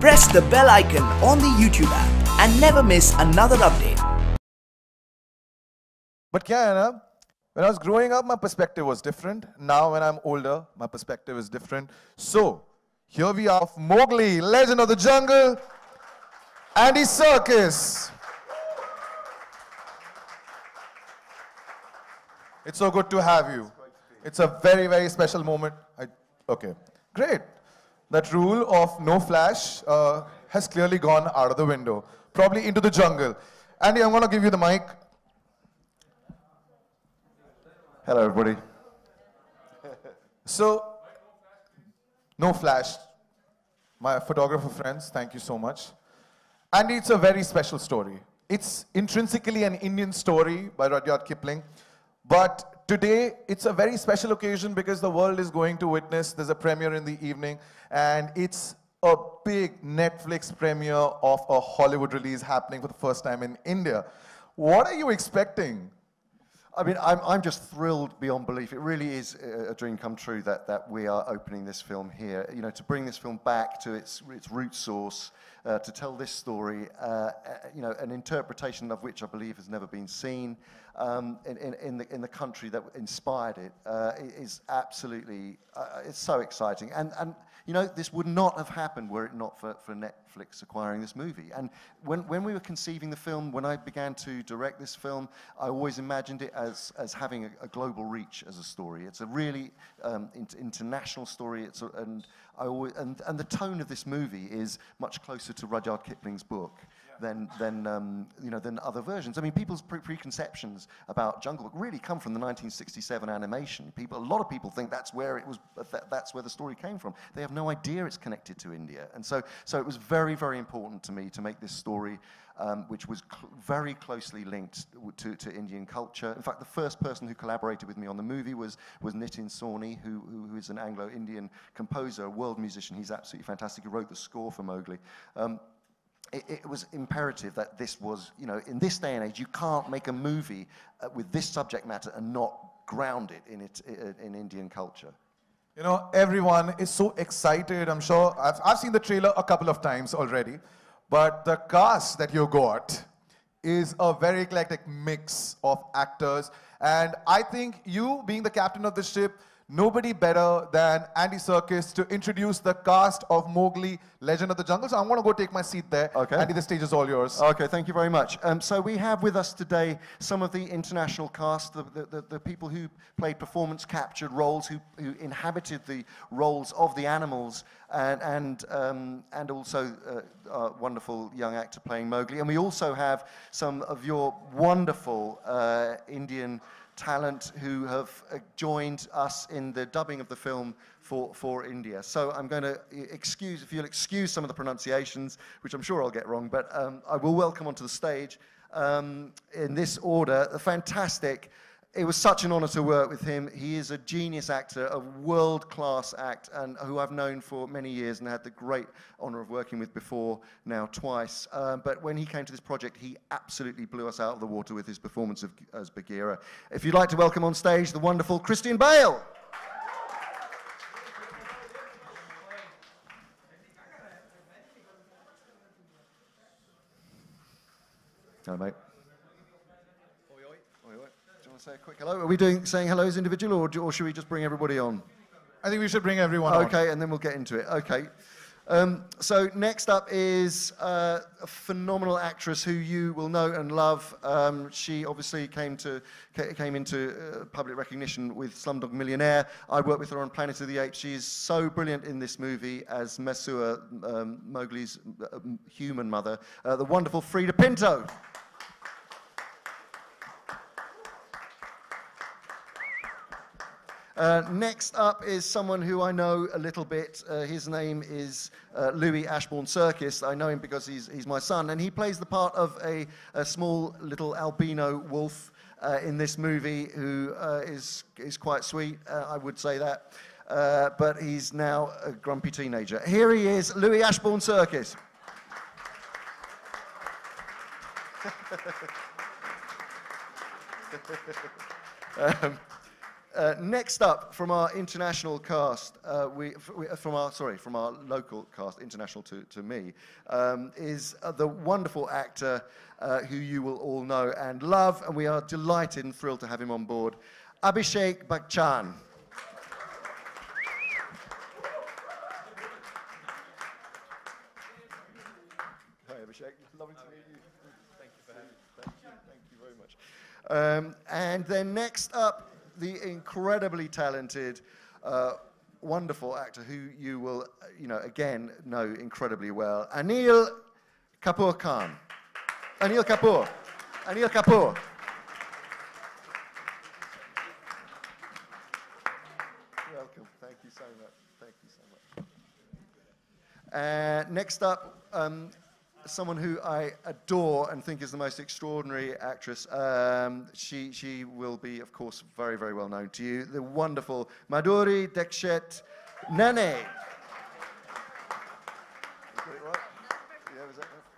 press the bell icon on the YouTube app and never miss another update. But Kareena, when I was growing up, my perspective was different. Now when I'm older, my perspective is different. So, here we are, Mowgli, Legend of the Jungle, Andy Serkis. It's so good to have you. It's a very, very special moment. Okay, great. That rule of no flash has clearly gone out of the window, probably into the jungle. Andy, I'm going to give you the mic. Hello, everybody. So, no flash. My photographer friends, thank you so much. Andy, it's a very special story. It's intrinsically an Indian story by Rudyard Kipling. But today, it's a very special occasion because the world is going to witness, there's a premiere in the evening, and it's a big Netflix premiere of a Hollywood release happening for the first time in India. What are you expecting? I mean, I'm just thrilled beyond belief. It really is a dream come true that we are opening this film here. You know, to bring this film back to its root source, to tell this story, you know, an interpretation of which I believe has never been seen in the country that inspired it, is absolutely, it's so exciting. And you know, this would not have happened were it not for Netflix acquiring this movie. And when we were conceiving the film, when I began to direct this film, I always imagined it as having a global reach as a story. It's a really international story. And the tone of this movie is much closer to Rudyard Kipling's book than other versions. I mean, people's preconceptions about Jungle Book really come from the 1967 animation. A lot of people think that's where it was. That's where the story came from. They have no idea it's connected to India, and so it was very, very important to me to make this story, which was very closely linked to Indian culture. In fact, the first person who collaborated with me on the movie was Nitin Sawhney, who is an Anglo-Indian composer, a world musician. He's absolutely fantastic. He wrote the score for Mowgli. It was imperative that this was, you know, in this day and age, you can't make a movie with this subject matter and not ground it in Indian culture. You know, everyone is so excited. I'm sure I've seen the trailer a couple of times already, but the cast that you got is a very eclectic mix of actors, and I think you, being the captain of the ship, nobody better than Andy Serkis to introduce the cast of Mowgli, Legend of the Jungle. So I'm going to go take my seat there. Okay. Andy, the stage is all yours. Okay, thank you very much. So we have with us today some of the international cast, the people who played performance-captured roles, who inhabited the roles of the animals, and also a wonderful young actor playing Mowgli. And we also have some of your wonderful Indian talent who have joined us in the dubbing of the film for India. So I'm going to if you'll excuse some of the pronunciations, which I'm sure I'll get wrong, but I will welcome onto the stage, in this order, the fantastic. It was such an honor to work with him. He is a genius actor, a world-class act, and who I've known for many years and had the great honor of working with before, now twice. But when he came to this project, he absolutely blew us out of the water with his performance as Bagheera. If you'd like to welcome on stage the wonderful Christian Bale. Hello, mate. Say a quick hello. Are we saying hello as individual, or should we just bring everybody on? I think we should bring everyone on. Okay, and then we'll get into it. Okay. So next up is a phenomenal actress who you will know and love. She obviously came into public recognition with Slumdog Millionaire. I worked with her on Planet of the Apes. She is so brilliant in this movie as Mesua, Mowgli's human mother, the wonderful Frida Pinto. Next up is someone who I know a little bit. His name is Louis Ashbourne Serkis. I know him because he's my son, and he plays the part of a small little albino wolf in this movie who is quite sweet, I would say that. But he's now a grumpy teenager. Here he is, Louis Ashbourne Serkis. Next up, from our international cast, from our local cast, international to me, is the wonderful actor who you will all know and love, and we are delighted and thrilled to have him on board, Abhishek Bachchan. Hi, Abhishek. Lovely to meet you. Thank you for having me. Thank you very much. And then next up, the incredibly talented, wonderful actor who you will, again, know incredibly well, Anil Kapoor Khan. Anil Kapoor. Anil Kapoor. Welcome. Thank you so much. Thank you so much. Next up, someone who I adore and think is the most extraordinary actress. She will be, of course, very, very well known to you. The wonderful Madhuri Dixit Nene. Got it right? Yeah, was that right?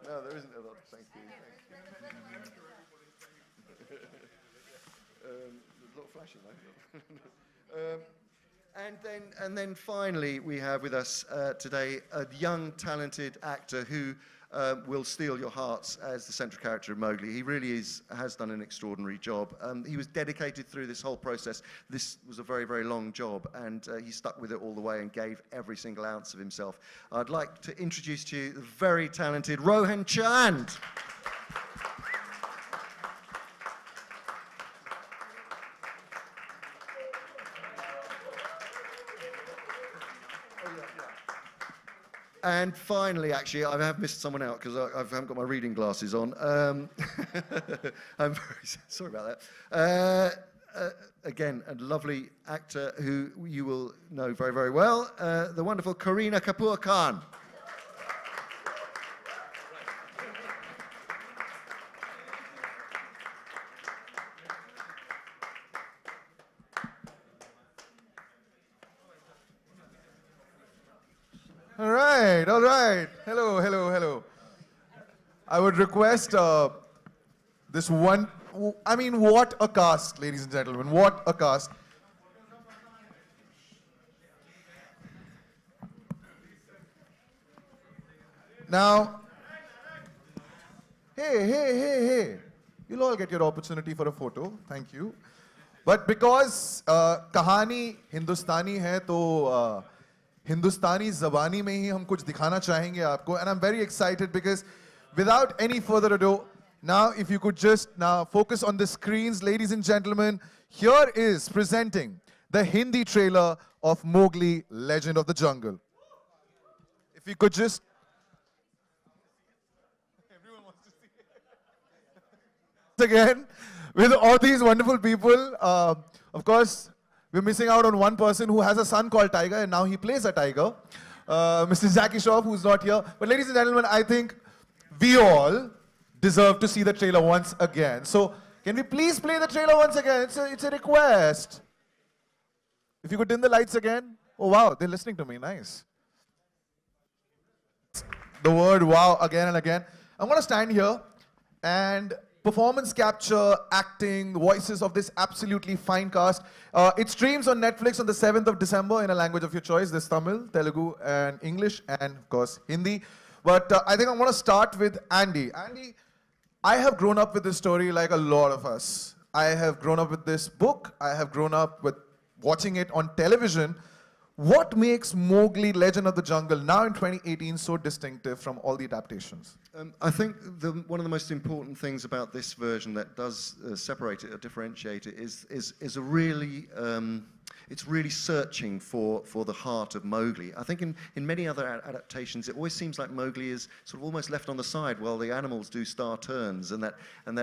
No, there isn't a lot. Thank you. A lot of flashing, though. And then finally, we have with us today a young, talented actor who will steal your hearts as the central character of Mowgli. He really has done an extraordinary job. He was dedicated through this whole process. This was a very, very long job, and he stuck with it all the way and gave every single ounce of himself. I'd like to introduce to you the very talented Rohan Chand. And finally, actually, I have missed someone out because I haven't got my reading glasses on. I'm very sorry about that. Again, a lovely actor who you will know very, very well, the wonderful Kareena Kapoor Khan. All right. Hello. I would request this one, I mean, what a cast, ladies and gentlemen, what a cast. Now, hey. You'll all get your opportunity for a photo. Thank you. But because कहानी हिंदुस्तानी है तो हिंदुस्तानी ज़बानी में ही हम कुछ दिखाना चाहेंगे आपको, and I'm very excited because without any further ado, now if you could just now focus on the screens, ladies and gentlemen, here is presenting the Hindi trailer of Mowgli, Legend of the Jungle. If you could just... Everyone wants to see it. Again, with all these wonderful people, of course, we're missing out on one person who has a son called Tiger, and now he plays a tiger, Mr. Jackie Shroff, who's not here. But ladies and gentlemen, I think we all deserve to see the trailer once again. So can we please play the trailer once again? It's a request. If you could dim the lights again. Oh, wow, they're listening to me. Nice. The word wow again and again. I'm going to stand here and performance capture, acting, the voices of this absolutely fine cast. It streams on Netflix on the 7th of December in a language of your choice. There's Tamil, Telugu, and English, and of course, Hindi. But I think I want to start with Andy. Andy, I have grown up with this story like a lot of us. I have grown up with this book. I have grown up with watching it on television. What makes Mowgli, Legend of the Jungle, now in 2018, so distinctive from all the adaptations? I think one of the most important things about this version that does separate it or differentiate it is a really, it's really searching for the heart of Mowgli. I think in many other adaptations, it always seems like Mowgli is sort of almost left on the side while the animals do star turns, and that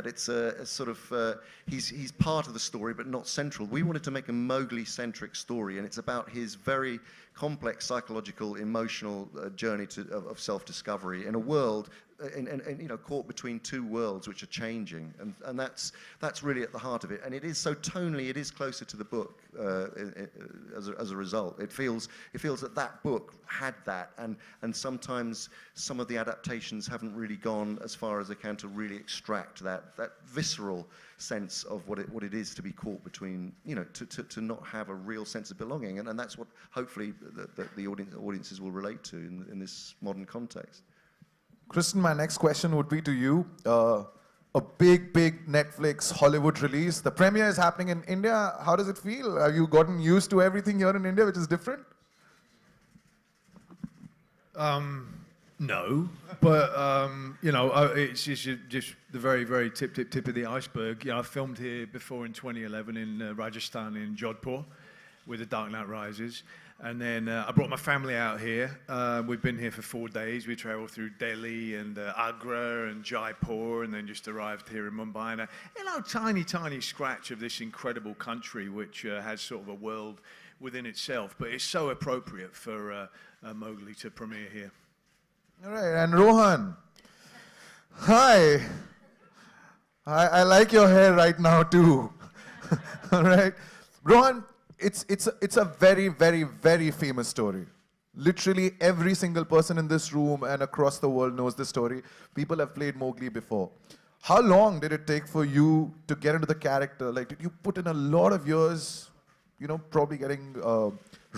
it's a sort of, he's part of the story but not central. We wanted to make a Mowgli-centric story, and it's about his very complex psychological, emotional journey of self-discovery in a world and you know, caught between two worlds which are changing, and that's really at the heart of it. And it is so tonally, it is closer to the book as a result. It feels that book had that, and sometimes some of the adaptations haven't really gone as far as they can to really extract that visceral sense of what it is to be caught between, you know, to not have a real sense of belonging, and that's what hopefully the audiences will relate to in this modern context. Kristen, my next question would be to you. A big Netflix Hollywood release. The premiere is happening in India. How does it feel? Have you gotten used to everything here in India, which is different? No, but you know, it's just the very tip of the iceberg. You know, I filmed here before in 2011 in Rajasthan, in Jodhpur, with The Dark Knight Rises, and then I brought my family out here. We've been here for 4 days. We travelled through Delhi and Agra and Jaipur, and then just arrived here in Mumbai. And you know, tiny scratch of this incredible country, which has sort of a world within itself. But it's so appropriate for Mowgli to premiere here. All right, and Rohan. Hi. I like your hair right now too. All right, Rohan. It's a very famous story. Literally every single person in this room and across the world knows this story. People have played Mowgli before. How long did it take for you to get into the character? Like, did you put in a lot of years, you know, probably getting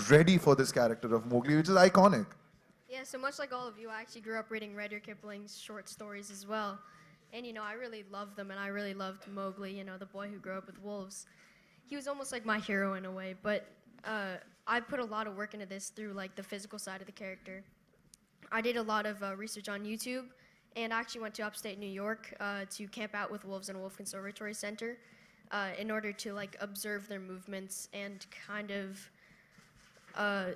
ready for this character of Mowgli, which is iconic? Yeah, so much like all of you, I actually grew up reading Rudyard Kipling's short stories as well. And, you know, I really loved them, and I really loved Mowgli, you know, the boy who grew up with wolves. He was almost like my hero in a way, but I put a lot of work into this through like the physical side of the character. I did a lot of research on YouTube, and I actually went to upstate New York to camp out with wolves in a wolf conservatory center in order to like observe their movements and kind of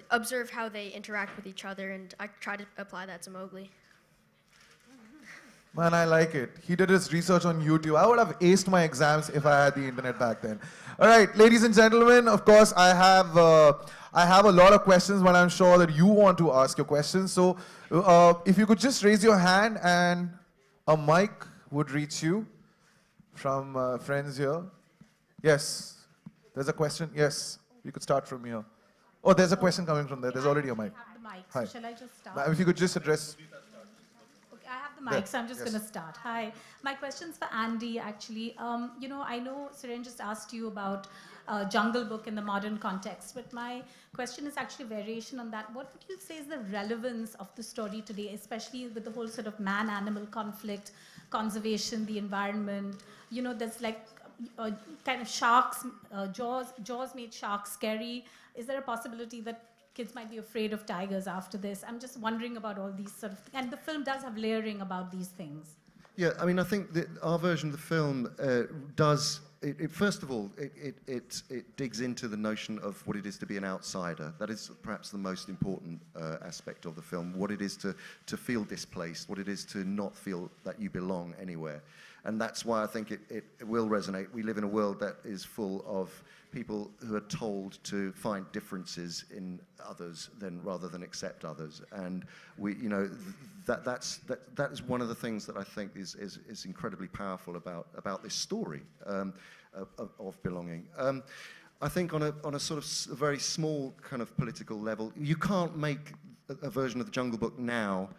observe how they interact with each other, and I try to apply that to Mowgli. Man, I like it. He did his research on YouTube. I would have aced my exams if I had the internet back then. All right, ladies and gentlemen, of course, I have a lot of questions, but I'm sure that you want to ask your questions. So if you could just raise your hand and a mic would reach you from friends here. Yes, there's a question. Yes, you could start from here. Oh, there's a question coming from there. There's already a mic. I have the mic, Hi. so shall I just start? If you could just address... I have the mic, so I'm just going to start. Hi. My question's for Andy, actually. You know, I know Suren just asked you about Jungle Book in the modern context, but my question is actually a variation on that. What would you say is the relevance of the story today, especially with the whole sort of man-animal conflict, conservation, the environment? You know, there's like kind of sharks, Jaws made sharks scary. Is there a possibility that kids might be afraid of tigers after this? I'm just wondering about all these sort of things. And the film does have layering about these things. Yeah, I mean, I think that our version of the film does, first of all, it digs into the notion of what it is to be an outsider. That is perhaps the most important aspect of the film, what it is to feel displaced, what it is to not feel that you belong anywhere. And that's why I think it will resonate. We live in a world that is full of people who are told to find differences in others rather than accept others, and we, you know, that is one of the things that I think is incredibly powerful about this story of belonging. I think on a sort of very small kind of political level, you can't make a version of the Jungle Book now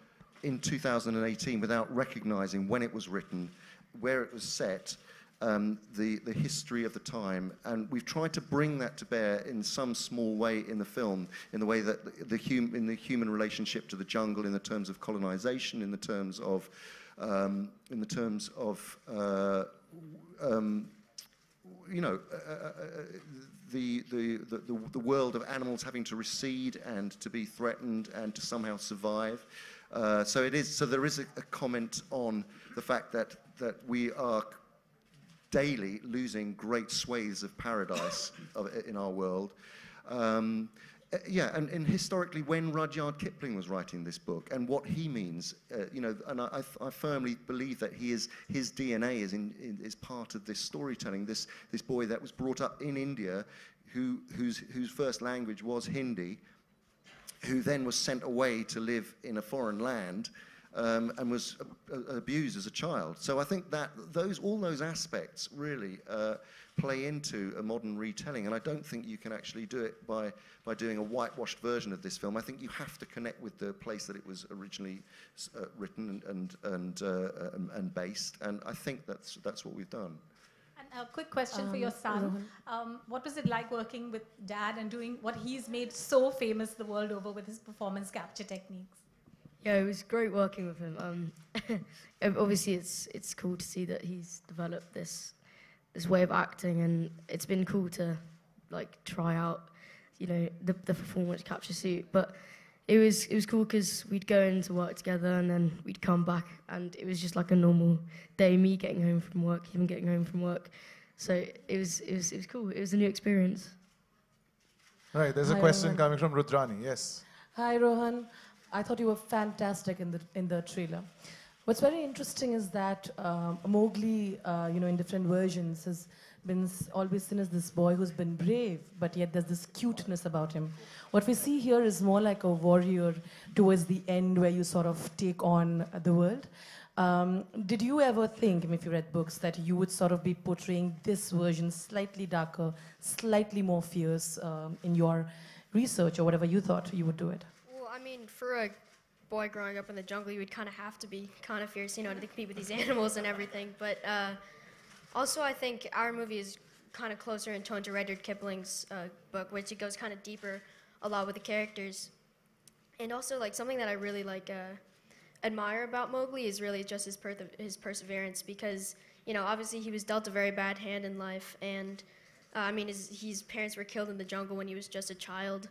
in 2018 without recognizing when it was written, where it was set, the history of the time, and we've tried to bring that to bear in some small way in the film, in the way that in the human relationship to the jungle, in the terms of colonization, in the terms of you know, the world of animals having to recede and to be threatened and to somehow survive. So there is a comment on the fact that we are daily losing great swathes of paradise in our world. Yeah, and historically, when Rudyard Kipling was writing this book, and what he means, you know, and I firmly believe that his DNA is part of this storytelling. This boy that was brought up in India, whose first language was Hindi, who then was sent away to live in a foreign land, and was abused as a child. So I think that all those aspects really play into a modern retelling, and I don't think you can actually do it by doing a whitewashed version of this film. I think you have to connect with the place that it was originally written and based, and I think that's what we've done. And a quick question for your son. What was it like working with Dad and doing what he's made so famous the world over with his performance capture techniques? Yeah, it was great working with him. Obviously, it's cool to see that he's developed this way of acting, and it's been cool to like try out, you know, the performance capture suit. But it was cool because we'd go into work together, and then we'd come back, and it was just like a normal day. Me getting home from work, him getting home from work. So it was cool. It was a new experience. All right, there's a question coming from Rudrani. Yes. Hi, Rohan. I thought you were fantastic in the trailer. What's very interesting is that Mowgli, in different versions, has been always seen as this boy who's been brave, but yet there's this cuteness about him. What we see here is more like a warrior towards the end, where you sort of take on the world. Did you ever think, if you read books, that you would sort of be portraying this version slightly darker, slightly more fierce in your research, or whatever you thought you would do it? Well, I mean, for a boy growing up in the jungle, you would kind of have to be kind of fierce, to compete with these animals and everything. But also, I think our movie is kind of closer in tone to Rudyard Kipling's book, which it goes kind of deeper a lot with the characters. And also, like, something that I really admire about Mowgli is really just his perseverance, because obviously he was dealt a very bad hand in life, and his parents were killed in the jungle when he was just a child,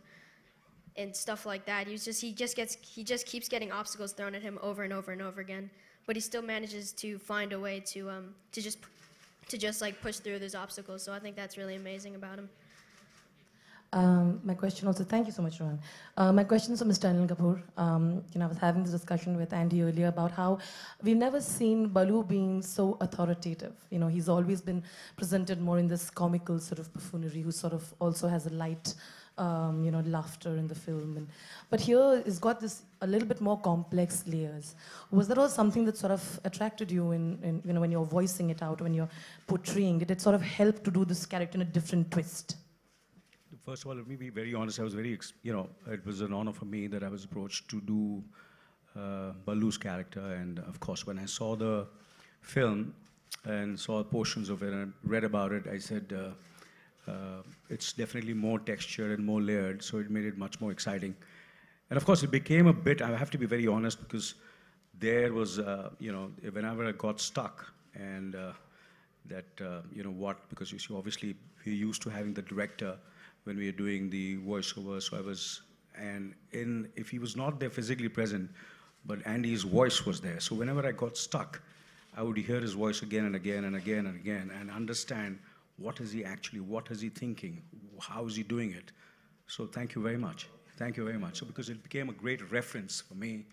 and stuff like that. He just keeps getting obstacles thrown at him over and over and over again, but he still manages to find a way to just like push through those obstacles. So I think that's really amazing about him. My question also, thank you so much, Rohan. My question is for Mr. Anil Kapoor. I was having this discussion with Andy earlier about how we've never seen Balu being so authoritative. He's always been presented more in this comical sort of buffoonery, who sort of also has a light, laughter in the film. But here it's got this a little bit more complex layers. Was that all something that sort of attracted you in when you're voicing it out, when you're portraying? Did it sort of help to do this character in a different twist? First of all, let me be very honest. I was very, it was an honor for me that I was approached to do Balu's character. And of course, when I saw the film and saw portions of it and read about it, I said, it's definitely more textured and more layered, so it made it much more exciting. And of course, it became a bit, I have to be very honest, because there was, whenever I got stuck, and because you see, obviously, we're used to having the director when we were doing the voiceover, so I was, if he was not there physically present, but Andy's voice was there. So whenever I got stuck, I would hear his voice again and again and again and again, and understand what is he thinking, how is he doing it. So thank you very much. Thank you very much. So because it became a great reference for me,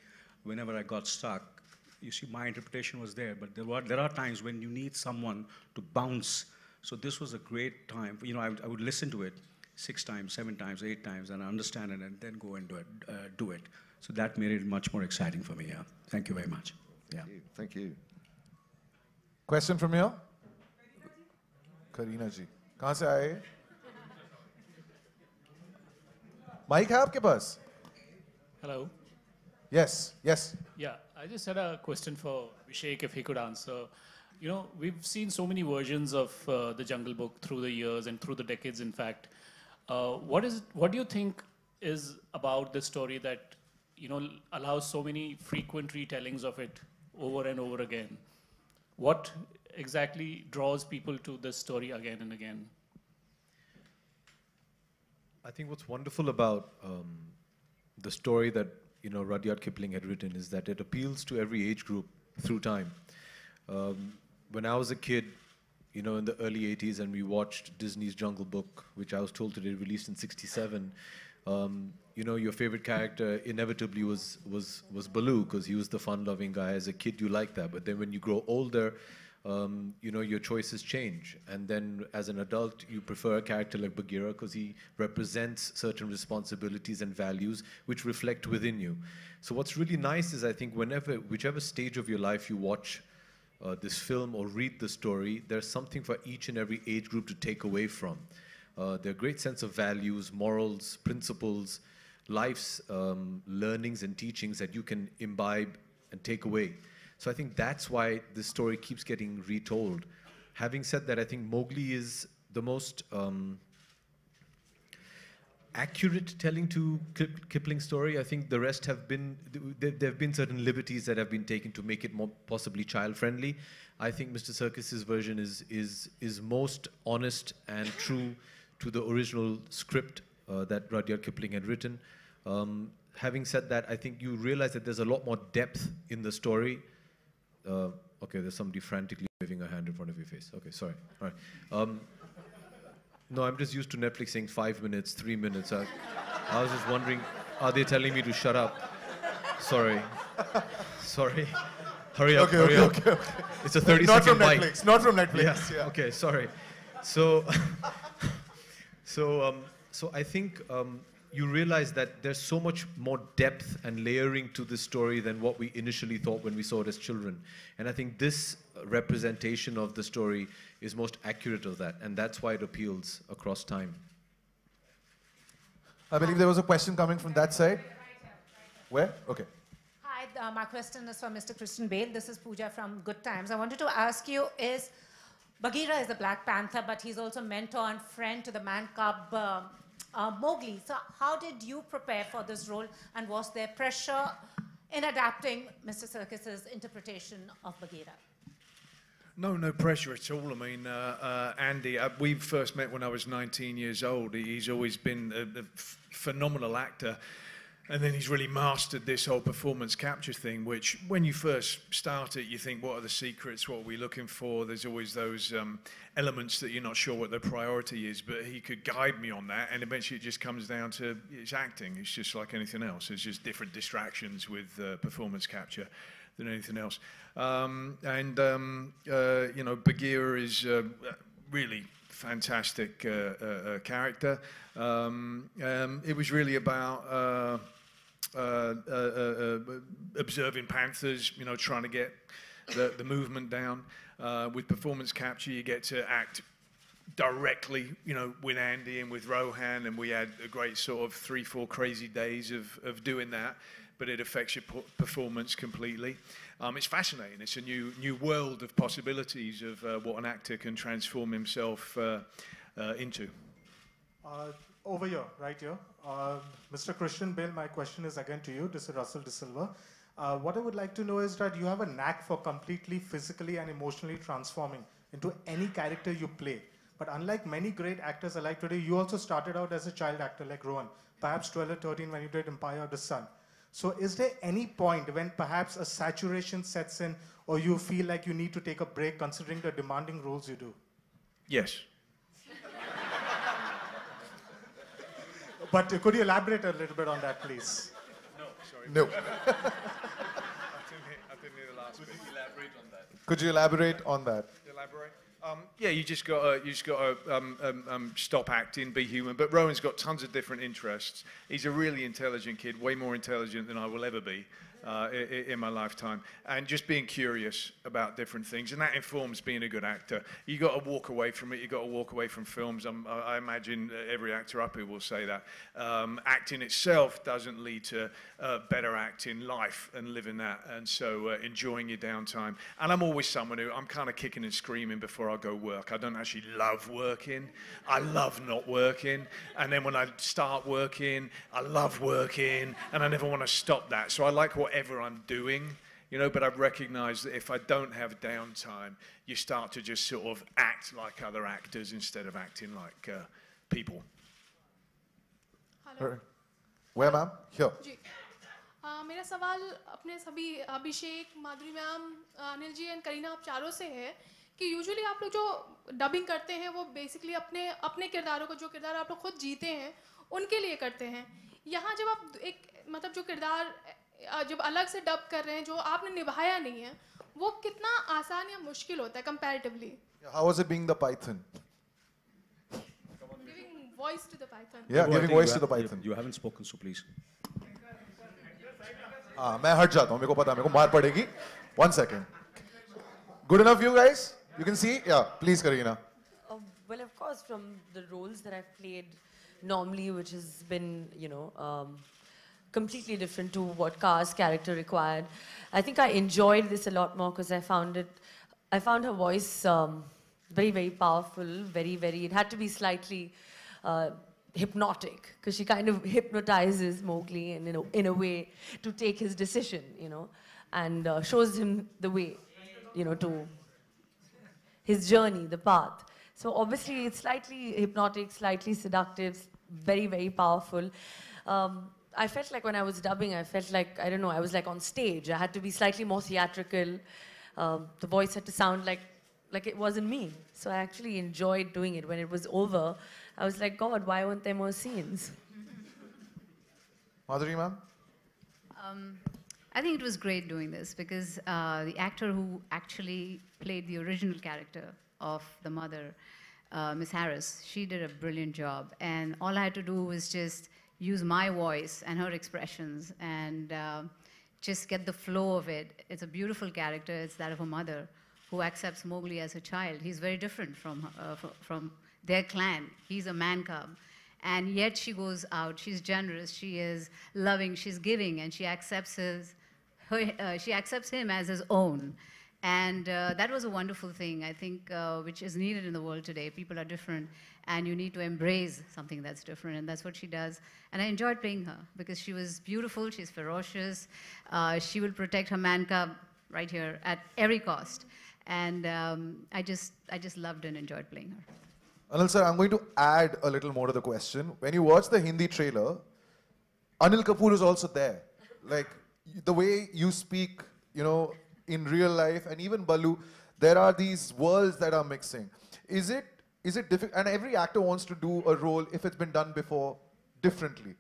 whenever I got stuck, you see, my interpretation was there, but there are times when you need someone to bounce. So this was a great time. I would listen to it 6 times, 7 times, 8 times, and understand it, and then go and do it. So that made it much more exciting for me. Yeah. Thank you very much. Yeah. Thank you. Question from here? Kareena ji. कहाँ से आए? Mic है आपके पास? Hello. Yes. Yeah, I just had a question for Abhishek, if he could answer. We've seen so many versions of the Jungle Book through the years and through the decades, in fact. What do you think is about this story that, allows so many frequent retellings of it over and over again? What exactly draws people to this story again and again? I think what's wonderful about the story that Rudyard Kipling had written is that it appeals to every age group through time. When I was a kid, in the early 80s, and we watched Disney's Jungle Book, which I was told today released in '67, your favorite character inevitably was Baloo, because he was the fun-loving guy. As a kid, you like that. But then when you grow older, you know, your choices change. And then as an adult, you prefer a character like Bagheera because he represents certain responsibilities and values which reflect within you. So what's really nice is, I think, whichever stage of your life you watch this film or read the story, there's something for each and every age group to take away from. There are great sense of values, morals, principles, life's learnings and teachings that you can imbibe and take away. So I think that's why this story keeps getting retold. Having said that, I think Mowgli is the most accurate telling to Kipling's story. I think the rest have been, there have been certain liberties that have been taken to make it more possibly child-friendly. I think Mr. Serkis's version is most honest and true to the original script that Rudyard Kipling had written. Having said that, I think you realize that there's a lot more depth in the story. Okay, there's somebody frantically waving a hand in front of your face. Okay, sorry. All right. No, I'm just used to Netflix saying 5 minutes, 3 minutes. I was just wondering, are they telling me to shut up? Sorry. Sorry. Hurry up, hurry up. Okay. It's a 30-second bite. Netflix, not from Netflix. Yeah. Okay, sorry. So, so I think you realize that there's so much more depth and layering to this story than what we initially thought when we saw it as children. And I think this representation of the story is most accurate of that, and that's why it appeals across time. I believe there was a question coming from that side. Where? Okay. Hi, my question is for Mr. Christian Bale. This is Pooja from Good Times. I wanted to ask you, Bagheera is the Black Panther, but he's also mentor and friend to the man cub Mowgli. So how did you prepare for this role, and was there pressure in adapting Mr. Serkis's interpretation of Bagheera? No pressure at all. I mean, Andy, we first met when I was 19 years old. He's always been a phenomenal actor. And then he's really mastered this whole performance capture thing, which when you first start it, you think, what are the secrets? What are we looking for? There's always those elements that you're not sure what the priority is, but he could guide me on that. And eventually it just comes down to it's acting. It's just like anything else. It's just different distractions with performance capture than anything else. You know, Bagheera is really fantastic character. It was really about observing panthers, you know, trying to get the movement down. With performance capture, you get to act directly, you know, with Andy and with Rohan, and we had a great sort of 3-4 crazy days of doing that, but it affects your performance completely. It's fascinating. It's a new world of possibilities of what an actor can transform himself into. Over here, right here. Mr. Christian Bale, my question is again to you. This is Russell De Silva. What I would like to know is that you have a knack for completely physically and emotionally transforming into any character you play. But unlike many great actors alike today, you also started out as a child actor like Rohan, perhaps 12 or 13 when you did Empire of the Sun. So is there any point when perhaps a saturation sets in, or you feel like you need to take a break considering the demanding roles you do? Yes. But could you elaborate a little bit on that, please? No, sorry. No. I didn't hear the last bit. Could you elaborate on that? Could you elaborate on that? Elaborate? Yeah, you just got to stop acting, be human. But Rowan's got tons of different interests. He's a really intelligent kid, way more intelligent than I will ever be in my lifetime. And just being curious about different things, and that informs being a good actor. You got to walk away from it. You got to walk away from films. I imagine every actor up here will say that. Acting itself doesn't lead to better acting life and living that, and so enjoying your downtime. And I'm always someone who I'm kind of kicking and screaming before I go work. I don't actually love working. I love not working. And then when I start working, I love working, and I never want to stop that. So I like whatever I'm doing, you know, but I've recognized that if I don't have downtime, you start to just sort of act like other actors instead of acting like people. Hello. Where, ma'am? Here. मेरा सवाल अपने सभी Abhishek, Madhuri ma'am, Anil ji and Kareena, आप चारों से है कि usually आप लोग जो डबिंग करते हैं वो बेसिकली अपने किरदारों को, जो किरदार आप लोग खुद जीते हैं उनके लिए करते हैं. यहाँ जब आप एक मतलब जो किरदार जब अलग से डब कर रहे हैं जो आपने निभाया नहीं है, वो कितना आसान या मुश्किल होता है comparatively? How was it being the Python? Giving voice to the Python. Yeah, I giving think voice you to the have- Python. You haven't spoken, so please. हाँ, मैं हट जाता हूँ, मेरे को पता है, मेरे को मार पड़ेगी. 1 second. Good enough, you guys? You can see? Yeah, please, Kareena. Well, of course, from the roles that I've played normally, which has been, completely different to what Ka's character required. I think I enjoyed this a lot more because I found her voice very, very powerful, very, very, it had to be slightly hypnotic because she kind of hypnotizes Mowgli and in a way to take his decision, and shows him the way, to his journey, the path. So obviously it's slightly hypnotic, slightly seductive, very, very powerful. I felt like when I was dubbing, I felt like, I don't know, I was like on stage. I had to be slightly more theatrical. The voice had to sound like it wasn't me. So I actually enjoyed doing it. When it was over, I was like, God, why weren't there more scenes? Madhuri, ma'am? I think it was great doing this because the actor who actually played the original character of the mother, Miss Harris, she did a brilliant job. And all I had to do was just use my voice and her expressions and just get the flow of it. It's a beautiful character. It's that of a mother who accepts Mowgli as a child. He's very different from their clan. He's a man cub. And yet she goes out, she's generous, she is loving, she's giving, and she accepts him as his own. And that was a wonderful thing, I think, which is needed in the world today. People are different, and you need to embrace something that's different, and that's what she does. And I enjoyed playing her, because she was beautiful, she's ferocious, she will protect her man cub right here at every cost. And I just loved and enjoyed playing her. Anil sir, I'm going to add a little more to the question. When you watch the Hindi trailer, Anil Kapoor is also there. Like, the way you speak, in real life, and even Balu, there are these worlds that are mixing. Is it difficult? And every actor wants to do a role, if it's been done before, differently.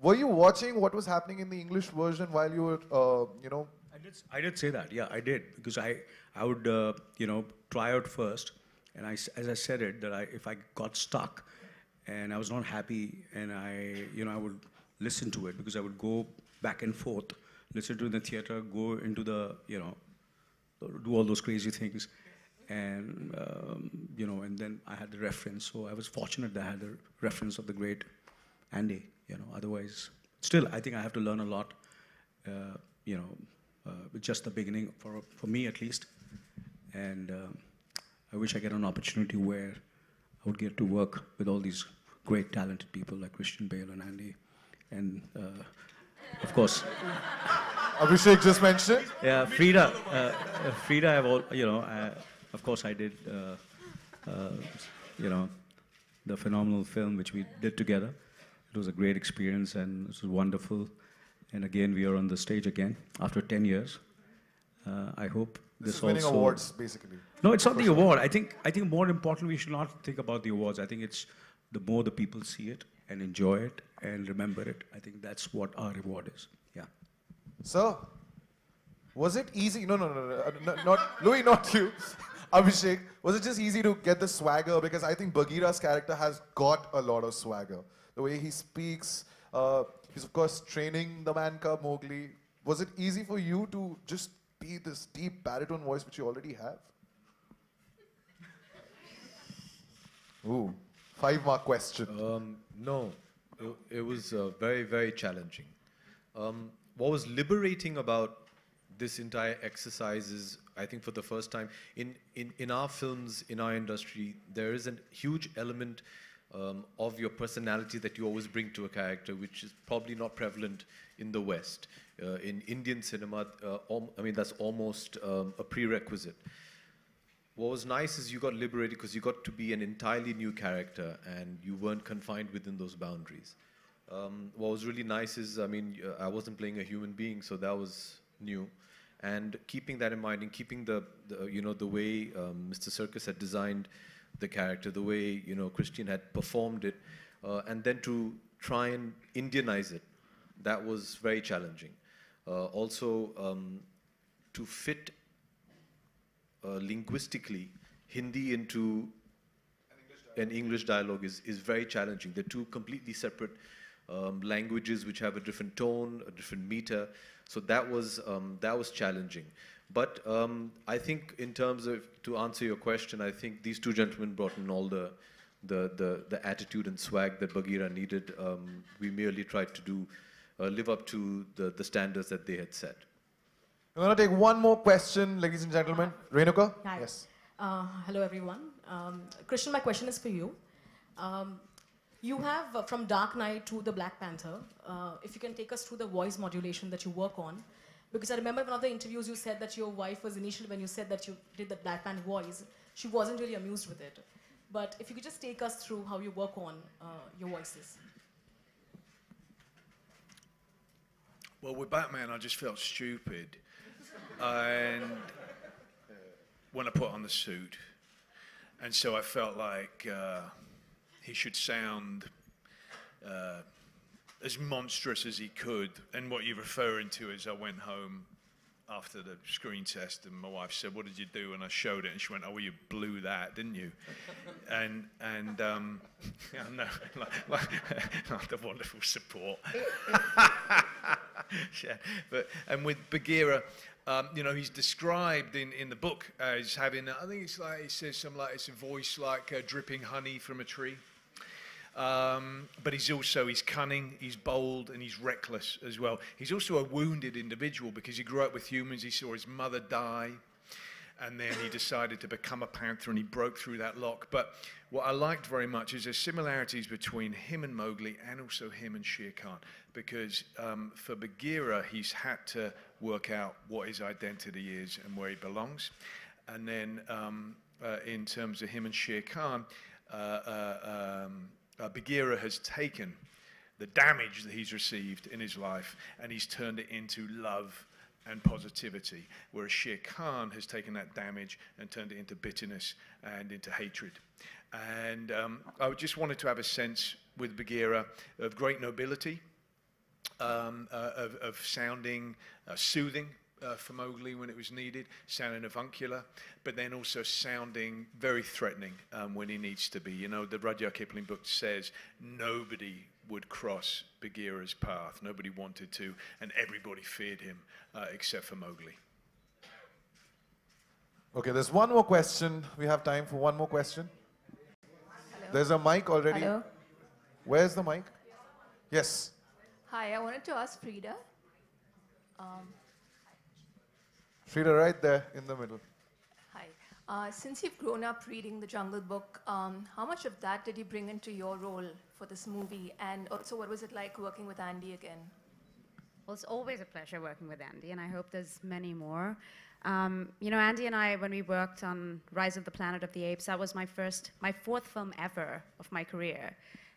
Were you watching what was happening in the English version while you were, I did say that, yeah, I did, because I would, try out first, and as I said it, that if I got stuck and I was not happy, and I would listen to it, because I would go back and forth, listen to it in the theater, go into the, do all those crazy things, and and then I had the reference. So I was fortunate that I had the reference of the great Andy. Otherwise, still I think I have to learn a lot. It's just the beginning for me at least, and I wish I get an opportunity where I would get to work with all these great talented people like Christian Bale and Andy, and of course. Abhishek just mentioned. Yeah, Frida. Frida, of course I did, the phenomenal film which we did together. It was a great experience and it was wonderful. And again, we are on the stage again after 10 years. I hope this is also... winning awards, basically. No, it's not the award. I think more important, we should not think about the awards. I think it's the more the people see it and enjoy it and remember it. I think that's what our reward is. Yeah. So, was it easy? No, not Louis, not you. Abhishek, was it just easy to get the swagger? Because I think Bagheera's character has got a lot of swagger. The way he speaks, he's of course training the man cub Mowgli. Was it easy for you to just be this deep baritone voice which you already have? Ooh, 5-mark question. No, it was very, very challenging. What was liberating about this entire exercise is, I think for the first time, in our films, in our industry, there is a huge element of your personality that you always bring to a character, which is probably not prevalent in the West. In Indian cinema, that's almost a prerequisite. What was nice is you got liberated because you got to be an entirely new character and you weren't confined within those boundaries. What was really nice is, I wasn't playing a human being, so that was new. And keeping that in mind and keeping the way Mr. Circus had designed the character, the way Christian had performed it, and then to try and Indianize it, that was very challenging. Also, to fit linguistically Hindi into an English dialogue is very challenging. They're two completely separate languages which have a different tone, a different meter. So that was challenging. But I think in terms of, to answer your question, I think these two gentlemen brought in all the attitude and swag that Bagheera needed. We merely tried to live up to the standards that they had set. I'm going to take one more question, ladies and gentlemen. Renuka? Hi. Yes. Hello, everyone. Christian, my question is for you. You have from Dark Knight to the Black Panther, if you can take us through the voice modulation that you work on. Because I remember one of the interviews you said that your wife was initially, when you said that you did the Black Panther voice, she wasn't really amused with it. But if you could just take us through how you work on your voices. Well, with Batman, I just felt stupid. And when I put on the suit. And so I felt like he should sound as monstrous as he could. And what you're referring to is I went home after the screen test and my wife said, "What did you do?" And I showed it and she went, "Oh, well, you blew that, didn't you?" and yeah, no, like the wonderful support. Yeah, and with Bagheera, you know, he's described in the book as having, I think it's like, he says something like, it's a voice like dripping honey from a tree. But he's cunning, he's bold, and he's reckless as well. He's also a wounded individual because he grew up with humans. He saw his mother die, and then he decided to become a panther, and he broke through that lock. But what I liked very much is there's similarities between him and Mowgli, and also him and Shere Khan, because for Bagheera, he's had to work out what his identity is and where he belongs. And then in terms of him and Shere Khan, Bagheera has taken the damage that he's received in his life and he's turned it into love and positivity, whereas Shere Khan has taken that damage and turned it into bitterness and into hatred. And I just wanted to have a sense with Bagheera of great nobility, of sounding soothing for Mowgli when it was needed, sounding avuncular, but then also sounding very threatening when he needs to be. You know, the Rudyard Kipling book says nobody would cross Bagheera's path. Nobody wanted to, and everybody feared him except for Mowgli. Okay, there's one more question. We have time for one more question. Hello. There's a mic already. Hello. Where's the mic? Yes. Hi, I wanted to ask Frida. Frida, right there in the middle. Hi. Since you've grown up reading the Jungle Book, how much of that did you bring into your role for this movie? And also, what was it like working with Andy again? Well, it's always a pleasure working with Andy, and I hope there's many more. You know, Andy and I, when we worked on Rise of the Planet of the Apes, that was my fourth film ever of my career.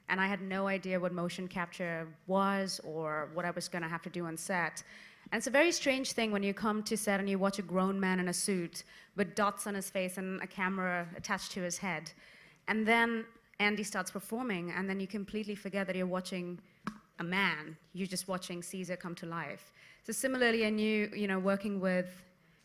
And I had no idea what motion capture was or what I was going to have to do on set. And it's a very strange thing when you come to set and you watch a grown man in a suit with dots on his face and a camera attached to his head. And then Andy starts performing, and then you completely forget that you're watching a man. You're just watching Caesar come to life. So similarly, I knew, you know, working with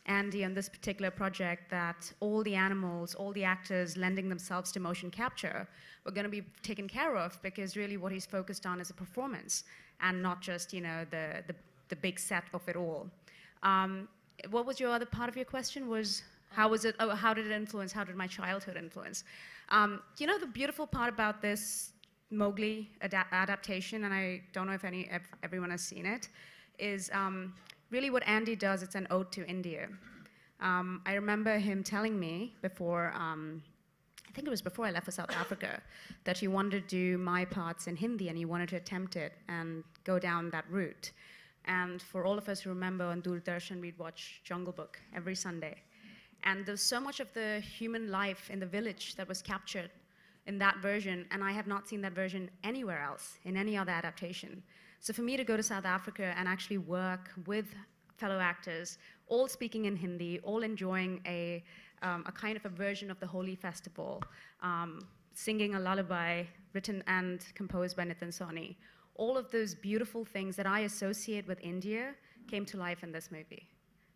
Andy on this particular project, that all the animals, all the actors lending themselves to motion capture were going to be taken care of, because really what he's focused on is a performance and not just, you know, the big set of it all. What was your other part of your question? Was how was it? Oh, how did it influence? How did my childhood influence? You know, the beautiful part about this Mowgli adaptation, and I don't know if everyone has seen it, is really what Andy does. It's an ode to India. I remember him telling me before, I think it was before I left for South Africa, that he wanted to do my parts in Hindi and he wanted to attempt it and go down that route. And for all of us who remember on Doordarshan, we'd watch Jungle Book every Sunday. And there's so much of the human life in the village that was captured in that version, and I have not seen that version anywhere else, in any other adaptation. So for me to go to South Africa and actually work with fellow actors, all speaking in Hindi, all enjoying a kind of a version of the Holi festival, singing a lullaby written and composed by Nitin Sawhney, all of those beautiful things that I associate with India came to life in this movie.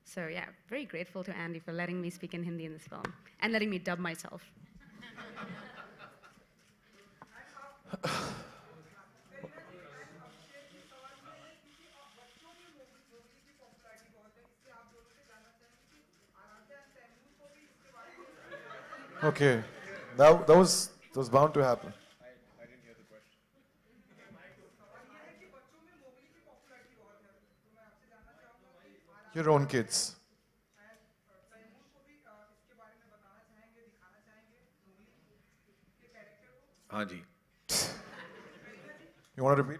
So yeah, very grateful to Andy for letting me speak in Hindi in this film and letting me dub myself. Okay, that was bound to happen. Your own kids. हाँ जी. You want to repeat?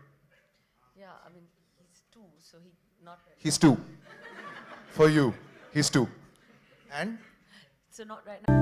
Yeah, I mean, he's 2, so he not... He's 2. For you, he's 2. And? So not right now.